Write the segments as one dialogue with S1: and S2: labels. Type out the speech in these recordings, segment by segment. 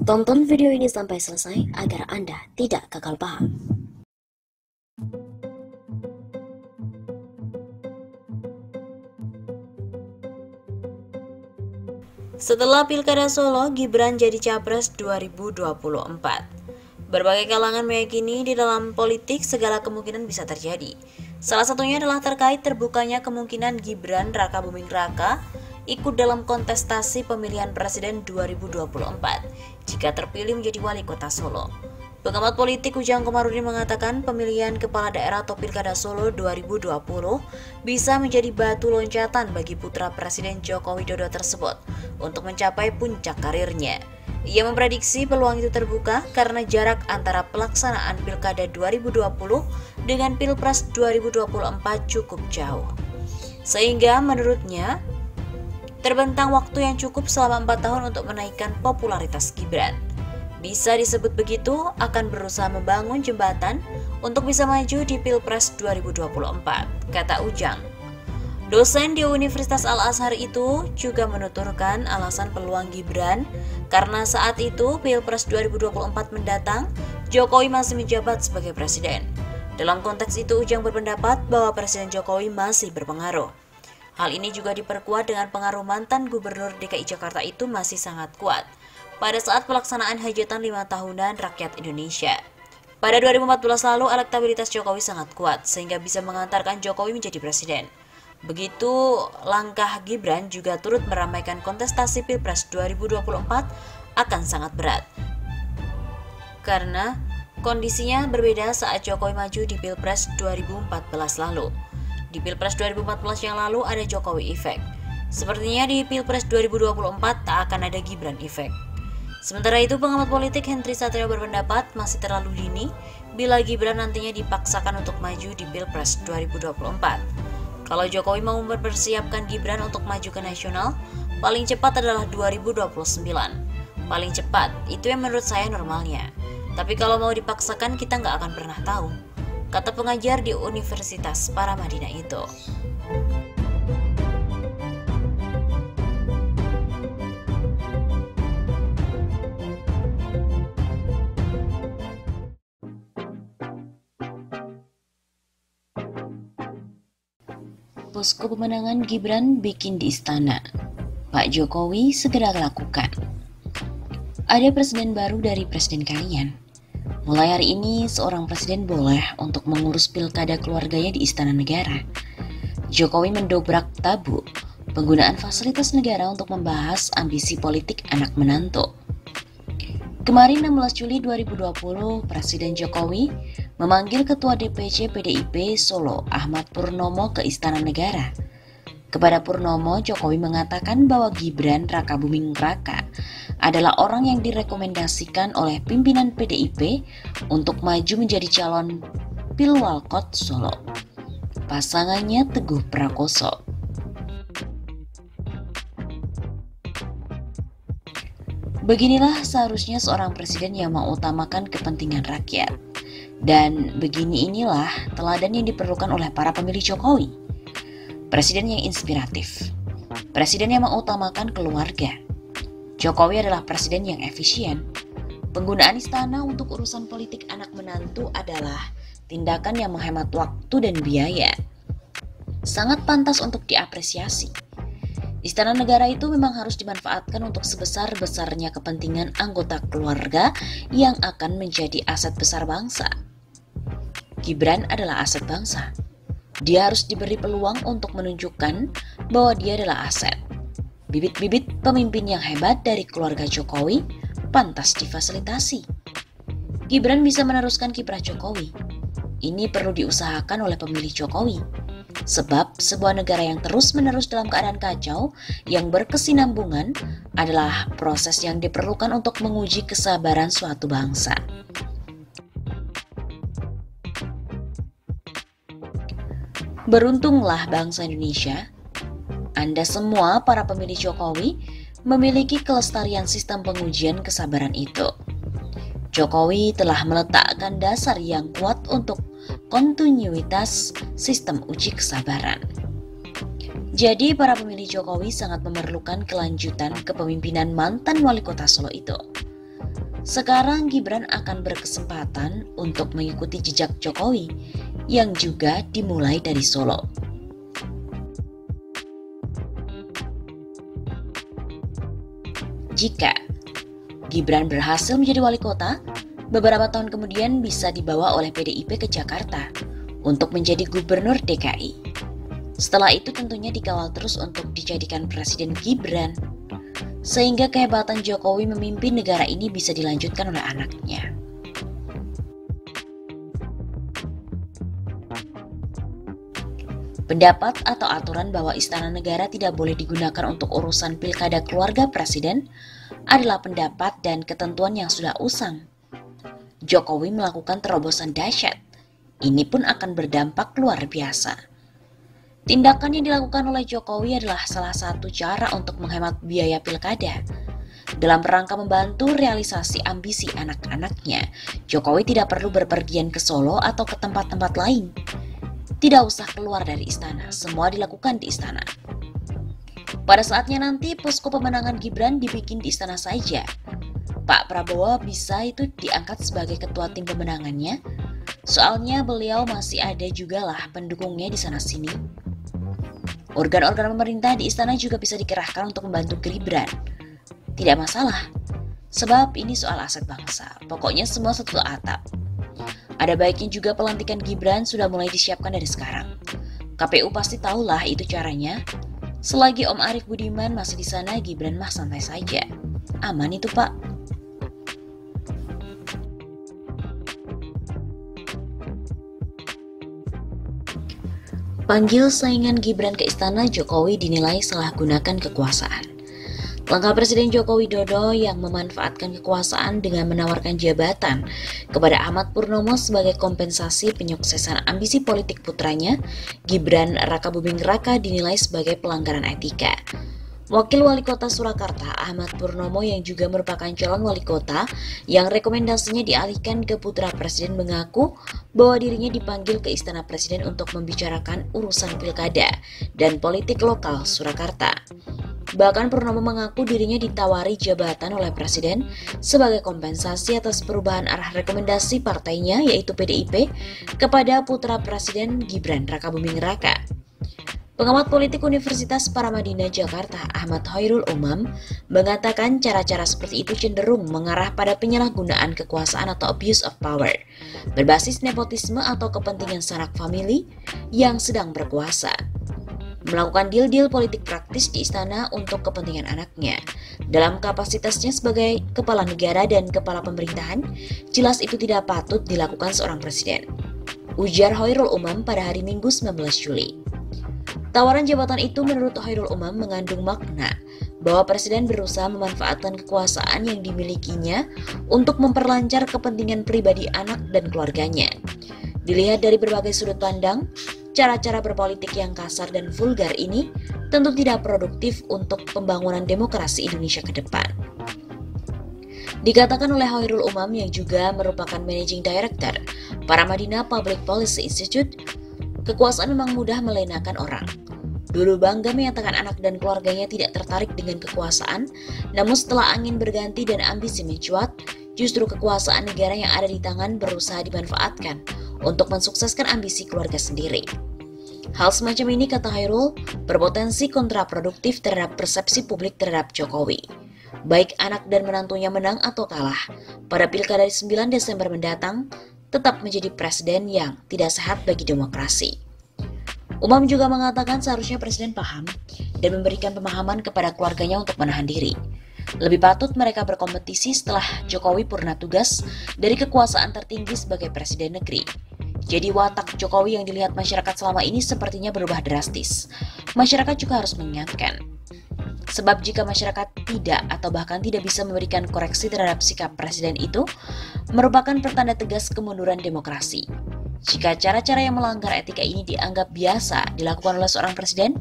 S1: Tonton video ini sampai selesai agar Anda tidak gagal paham.
S2: Setelah Pilkada Solo, Gibran jadi Capres 2024. Berbagai kalangan meyakini di dalam politik segala kemungkinan bisa terjadi. Salah satunya adalah terkait terbukanya kemungkinan Gibran Raka Buming Raka ikut dalam kontestasi pemilihan presiden 2024 jika terpilih menjadi wali kota Solo. Pengamat politik Ujang Komarudin mengatakan pemilihan kepala daerah atau Pilkada Solo 2020 bisa menjadi batu loncatan bagi putra Presiden Joko Widodo tersebut untuk mencapai puncak karirnya. Ia memprediksi peluang itu terbuka karena jarak antara pelaksanaan Pilkada 2020 dengan Pilpres 2024 cukup jauh. Sehingga menurutnya, terbentang waktu yang cukup selama 4 tahun untuk menaikkan popularitas Gibran. Bisa disebut begitu akan berusaha membangun jembatan untuk bisa maju di Pilpres 2024, kata Ujang. Dosen di Universitas Al-Azhar itu juga menuturkan alasan peluang Gibran karena saat itu Pilpres 2024 mendatang, Jokowi masih menjabat sebagai presiden. Dalam konteks itu Ujang berpendapat bahwa Presiden Jokowi masih berpengaruh. Hal ini juga diperkuat dengan pengaruh mantan Gubernur DKI Jakarta itu masih sangat kuat pada saat pelaksanaan hajatan 5 tahunan rakyat Indonesia. Pada 2014 lalu, elektabilitas Jokowi sangat kuat sehingga bisa mengantarkan Jokowi menjadi presiden. Begitu langkah Gibran juga turut meramaikan kontestasi Pilpres 2024 akan sangat berat. Karena kondisinya berbeda saat Jokowi maju di Pilpres 2014 lalu. Di Pilpres 2014 yang lalu ada Jokowi Effect. Sepertinya di Pilpres 2024 tak akan ada Gibran Effect. Sementara itu, pengamat politik Henry Satrio berpendapat masih terlalu dini bila Gibran nantinya dipaksakan untuk maju di Pilpres 2024. Kalau Jokowi mau mempersiapkan Gibran untuk maju ke nasional, paling cepat adalah 2029. Paling cepat, itu yang menurut saya normalnya. Tapi kalau mau dipaksakan kita nggak akan pernah tahu, kata pengajar di Universitas Paramadina itu.
S3: Posko pemenangan Gibran bikin di istana. Pak Jokowi segera lakukan. Ada presiden baru dari presiden kalian. Mulai hari ini seorang presiden boleh untuk mengurus pilkada keluarganya di istana negara. Jokowi mendobrak tabu penggunaan fasilitas negara untuk membahas ambisi politik anak menantu. Kemarin 16 Juli 2020, Presiden Jokowi memanggil Ketua DPC PDIP Solo Ahmad Purnomo ke Istana Negara. Kepada Purnomo, Jokowi mengatakan bahwa Gibran Raka Buming Raka adalah orang yang direkomendasikan oleh pimpinan PDIP untuk maju menjadi calon Pilwalkot Solo. Pasangannya Teguh Prakoso. Beginilah seharusnya seorang presiden yang mengutamakan kepentingan rakyat. Dan begini inilah teladan yang diperlukan oleh para pemilih Jokowi. Presiden yang inspiratif. Presiden yang mengutamakan keluarga. Jokowi adalah presiden yang efisien. Penggunaan istana untuk urusan politik anak menantu adalah tindakan yang menghemat waktu dan biaya. Sangat pantas untuk diapresiasi. Istana negara itu memang harus dimanfaatkan untuk sebesar-besarnya kepentingan anggota keluarga yang akan menjadi aset besar bangsa. Gibran adalah aset bangsa. Dia harus diberi peluang untuk menunjukkan bahwa dia adalah aset. Bibit-bibit pemimpin yang hebat dari keluarga Jokowi pantas difasilitasi. Gibran bisa meneruskan kiprah Jokowi. Ini perlu diusahakan oleh pemilih Jokowi. Sebab sebuah negara yang terus-menerus dalam keadaan kacau yang berkesinambungan adalah proses yang diperlukan untuk menguji kesabaran suatu bangsa. Beruntunglah bangsa Indonesia. Anda semua para pemilih Jokowi memiliki kelestarian sistem pengujian kesabaran itu. Jokowi telah meletakkan dasar yang kuat untuk kontinuitas sistem uji kesabaran. Jadi para pemilih Jokowi sangat memerlukan kelanjutan kepemimpinan mantan wali kota Solo itu. Sekarang Gibran akan berkesempatan untuk mengikuti jejak Jokowi yang juga dimulai dari Solo. Jika Gibran berhasil menjadi wali kota, beberapa tahun kemudian bisa dibawa oleh PDIP ke Jakarta untuk menjadi gubernur DKI. Setelah itu tentunya dikawal terus untuk dijadikan presiden Gibran, sehingga kehebatan Jokowi memimpin negara ini bisa dilanjutkan oleh anaknya. Pendapat atau aturan bahwa istana negara tidak boleh digunakan untuk urusan pilkada keluarga presiden adalah pendapat dan ketentuan yang sudah usang. Jokowi melakukan terobosan dahsyat. Ini pun akan berdampak luar biasa. Tindakan yang dilakukan oleh Jokowi adalah salah satu cara untuk menghemat biaya pilkada. Dalam rangka membantu realisasi ambisi anak-anaknya, Jokowi tidak perlu berpergian ke Solo atau ke tempat-tempat lain. Tidak usah keluar dari istana, semua dilakukan di istana. Pada saatnya nanti posko pemenangan Gibran dibikin di istana saja. Pak Prabowo bisa itu diangkat sebagai ketua tim pemenangannya. Soalnya beliau masih ada juga lah pendukungnya di sana sini. Organ-organ pemerintah di istana juga bisa dikerahkan untuk membantu Gibran. Tidak masalah, sebab ini soal aset bangsa. Pokoknya semua satu atap. Ada baiknya juga pelantikan Gibran sudah mulai disiapkan dari sekarang. KPU pasti tahulah itu caranya. Selagi Om Arief Budiman masih di sana, Gibran mah santai saja. Aman itu, Pak. Panggil saingan Gibran ke istana, Jokowi dinilai salah gunakan kekuasaan. Langkah Presiden Joko Widodo yang memanfaatkan kekuasaan dengan menawarkan jabatan kepada Ahmad Purnomo sebagai kompensasi penyuksesan ambisi politik putranya, Gibran Rakabuming Raka dinilai sebagai pelanggaran etika. Wakil Wali Kota Surakarta Ahmad Purnomo yang juga merupakan calon wali kota yang rekomendasinya dialihkan ke putra presiden mengaku bahwa dirinya dipanggil ke Istana Presiden untuk membicarakan urusan pilkada dan politik lokal Surakarta. Bahkan Purnomo mengaku dirinya ditawari jabatan oleh Presiden sebagai kompensasi atas perubahan arah rekomendasi partainya yaitu PDIP kepada putra Presiden Gibran Rakabuming Raka. Pengamat politik Universitas Paramadina Jakarta Ahmad Khairul Umam mengatakan cara-cara seperti itu cenderung mengarah pada penyalahgunaan kekuasaan atau abuse of power, berbasis nepotisme atau kepentingan sanak famili yang sedang berkuasa. Melakukan deal-deal politik praktis di istana untuk kepentingan anaknya. Dalam kapasitasnya sebagai kepala negara dan kepala pemerintahan, jelas itu tidak patut dilakukan seorang presiden. Ujar Khairul Umam pada hari Minggu 19 Juli. Tawaran jabatan itu menurut Khairul Umam mengandung makna bahwa presiden berusaha memanfaatkan kekuasaan yang dimilikinya untuk memperlancar kepentingan pribadi anak dan keluarganya. Dilihat dari berbagai sudut pandang, cara-cara berpolitik yang kasar dan vulgar ini tentu tidak produktif untuk pembangunan demokrasi Indonesia ke depan. Dikatakan oleh Khairul Umam yang juga merupakan Managing Director Paramadina Public Policy Institute, kekuasaan memang mudah melenakan orang. Dulu bangga menyatakan anak dan keluarganya tidak tertarik dengan kekuasaan, namun setelah angin berganti dan ambisi mencuat, justru kekuasaan negara yang ada di tangan berusaha dimanfaatkan untuk mensukseskan ambisi keluarga sendiri. Hal semacam ini, kata Khairul, berpotensi kontraproduktif terhadap persepsi publik terhadap Jokowi. Baik anak dan menantunya menang atau kalah, pada pilkada 9 Desember mendatang, tetap menjadi presiden yang tidak sehat bagi demokrasi. Umam juga mengatakan seharusnya presiden paham dan memberikan pemahaman kepada keluarganya untuk menahan diri. Lebih patut mereka berkompetisi setelah Jokowi purna tugas dari kekuasaan tertinggi sebagai presiden negeri. Jadi watak Jokowi yang dilihat masyarakat selama ini sepertinya berubah drastis. Masyarakat juga harus mengingatkan. Sebab jika masyarakat tidak atau bahkan tidak bisa memberikan koreksi terhadap sikap presiden itu, merupakan pertanda tegas kemunduran demokrasi. Jika cara-cara yang melanggar etika ini dianggap biasa dilakukan oleh seorang presiden,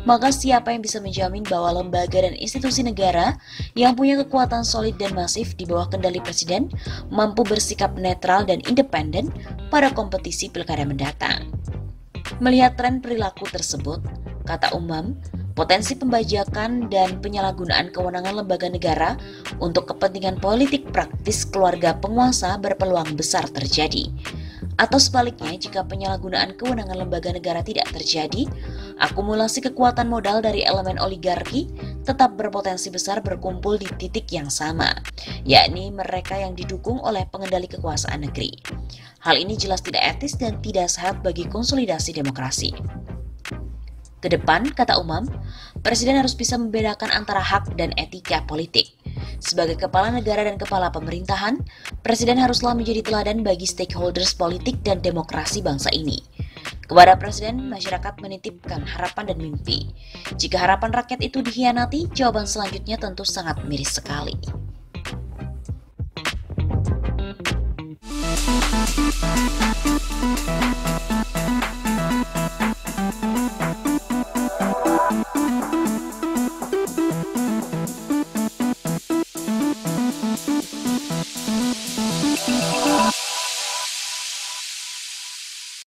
S3: maka siapa yang bisa menjamin bahwa lembaga dan institusi negara yang punya kekuatan solid dan masif di bawah kendali presiden mampu bersikap netral dan independen pada kompetisi pilkada mendatang. Melihat tren perilaku tersebut, kata Umam, potensi pembajakan dan penyalahgunaan kewenangan lembaga negara untuk kepentingan politik praktis keluarga penguasa berpeluang besar terjadi. Atau sebaliknya, jika penyalahgunaan kewenangan lembaga negara tidak terjadi, akumulasi kekuatan modal dari elemen oligarki tetap berpotensi besar berkumpul di titik yang sama, yakni mereka yang didukung oleh pengendali kekuasaan negeri. Hal ini jelas tidak etis dan tidak sehat bagi konsolidasi demokrasi. Kedepan, kata Umam, Presiden harus bisa membedakan antara hak dan etika politik. Sebagai kepala negara dan kepala pemerintahan, Presiden haruslah menjadi teladan bagi stakeholders politik dan demokrasi bangsa ini. Kepada Presiden, masyarakat menitipkan harapan dan mimpi. Jika harapan rakyat itu dikhianati, jawaban selanjutnya tentu sangat miris sekali.